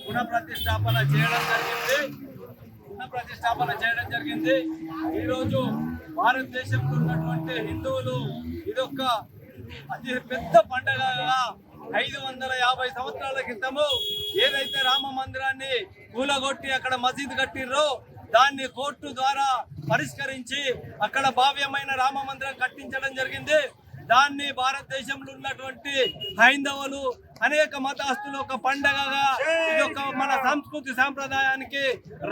పునఃప్రతిష్టాపన చేయడం జరిగింది. ఈరోజు భారతదేశంలో ఉన్నటువంటి హిందువులు ఇదొక అతి పెద్ద పండుగగా 550 సంవత్సరాల క్రితము ఏదైతే రామ మందిరాన్ని కూలగొట్టి అక్కడ మసీదు కట్టిర్రో దాన్ని కోర్టు ద్వారా పరిష్కరించి అక్కడ భవ్యమైన రామ మందిరం కట్టించడం జరిగింది. దాన్ని భారతదేశంలో ఉన్నటువంటి హైందవులు అనేక మతస్థులు ఒక పండగగా ఇది ఒక మన సంస్కృతి సాంప్రదాయానికి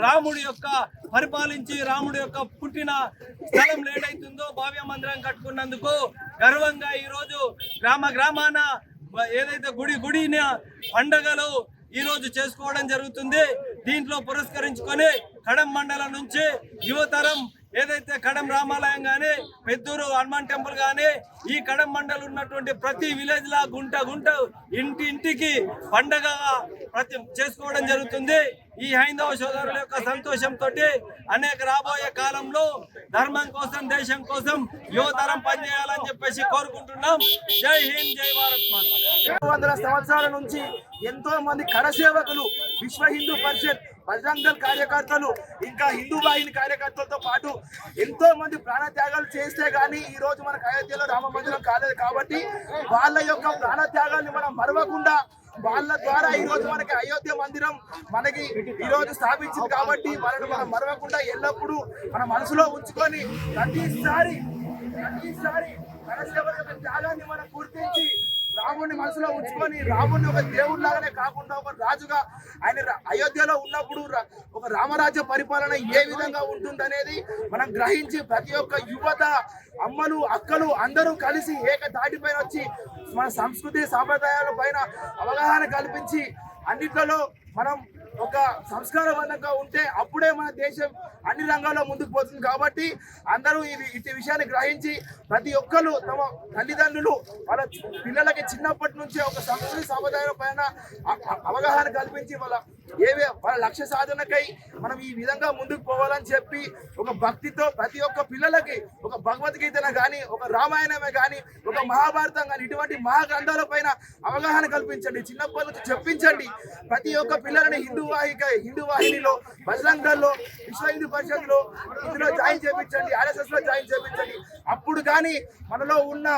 రాముడి యొక్క పరిపాలించి రాముడి యొక్క పుట్టిన స్థలం ఏదైతుందో భవ్య మందిరం కట్టుకున్నందుకు గర్వంగా ఈరోజు గ్రామాన ఏదైతే గుడిన పండగలు ఈరోజు చేసుకోవడం జరుగుతుంది. దీంట్లో పురస్కరించుకొని కడెం మండలం నుంచి యువతరం ఏదైతే కడెం రామాలయం కానీ పెద్దూరు హనుమాన్ టెంపుల్ కానీ ఈ కడెం మండలం ఉన్నటువంటి ప్రతి విలేజ్ లా గుంట ఇంటింటికి పండగ చేసుకోవడం జరుగుతుంది. ఈ హైందవ సోదరుల యొక్క సంతోషంతో అనేక రాబోయే కాలంలో ధర్మం కోసం దేశం కోసం యువతరం పనిచేయాలని చెప్పేసి కోరుకుంటున్నాం. జై హింద్, జై భారత్ మాతా. 200 సంవత్సరాల నుంచి ఎంతో మంది కరసేవకులు, విశ్వ హిందూ పరిషత్, బజరంగ్ దళ్ కార్యకర్తలు, ఇంకా హిందూ వాహిని కార్యకర్తలతో పాటు ఎంతో మంది ప్రాణత్యాగాలు చేస్తే గానీ ఈ రోజు మనకు అయోధ్యలో రామ మందిరం కాలేదు. కాబట్టి వాళ్ళ యొక్క ప్రాణత్యాగాల్ని మనం మరవకుండా వాళ్ళ ద్వారా ఈ రోజు మనకి అయోధ్య మందిరం మనకి ఈ రోజు స్థాపించింది. కాబట్టి వాళ్ళని మనం మరవకుండా ఎల్లప్పుడూ మన మనసులో ఉంచుకొని ప్రతిసారి కరసేవల యొక్క త్యాగాన్ని మనం గుర్తించి రాముడిని మనసులో ఉంచుకొని రాముడిని ఒక దేవుడిలాగానే కాకుండా ఒక రాజుగా ఆయన అయోధ్యలో ఉన్నప్పుడు ఒక రామరాజ్య పరిపాలన ఏ విధంగా ఉంటుందనేది మనం గ్రహించి ప్రతి ఒక్క యువత, అమ్మలు, అక్కలు అందరూ కలిసి ఏక దాటిపైన వచ్చి మన సంస్కృతి సాంప్రదాయాల పైన అవగాహన కల్పించి అన్నిట్లలో మనం ఒక సంస్కారవంతంగా ఉంటే అప్పుడే మన దేశం అన్ని రంగాల్లో ముందుకు పోతుంది. కాబట్టి అందరూ ఇటు విషయాన్ని గ్రహించి ప్రతి ఒక్కరు తమ తల్లిదండ్రులు వాళ్ళ పిల్లలకి చిన్నప్పటి నుంచే ఒక సంస్కృతి సాంప్రదాయాల పైన అవగాహన కల్పించి వాళ్ళ లక్ష్య సాధనకై మనం ఈ విధంగా ముందుకు పోవాలని చెప్పి ఒక భక్తితో ప్రతి ఒక్క పిల్లలకి ఒక భగవద్గీతను కానీ, ఒక రామాయణమే కానీ, ఒక మహాభారతం కానీ ఇటువంటి మహాగ్రంథాల పైన అవగాహన కల్పించండి. చిన్నప్పటి నుంచి చెప్పించండి. ప్రతి ఒక్క పిల్లలని హిందూ వాహినిలో, బజరంగ్ దళ్లో, విశ్వ హిందూ పరిషత్లో ఇందులో జాయిన్ చేయించండి, RSS లో జాయిన్ చేయించండి. అప్పుడు కానీ మనలో ఉన్న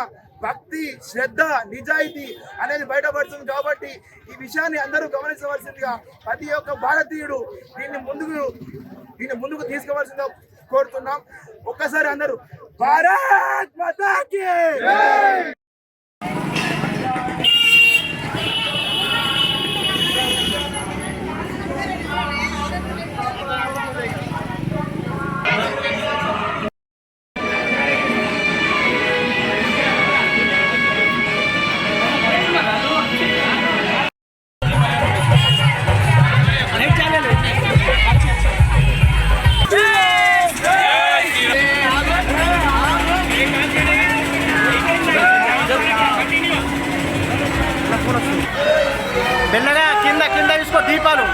భక్తి, శ్రద్ధ, నిజాయితీ అనేది బయటపడుతుంది. కాబట్టి ఈ విషయాన్ని అందరూ గమనించవలసిందిగా ప్రతి ఒక్క భారతీయుడు దీన్ని ముందుకు తీసుకోవాల్సిందిగా కోరుతున్నాం. ఒక్కసారి అందరూ భారత్ మాతా కీ జై. మెల్లగా కింద తీసుకో దీపాలు.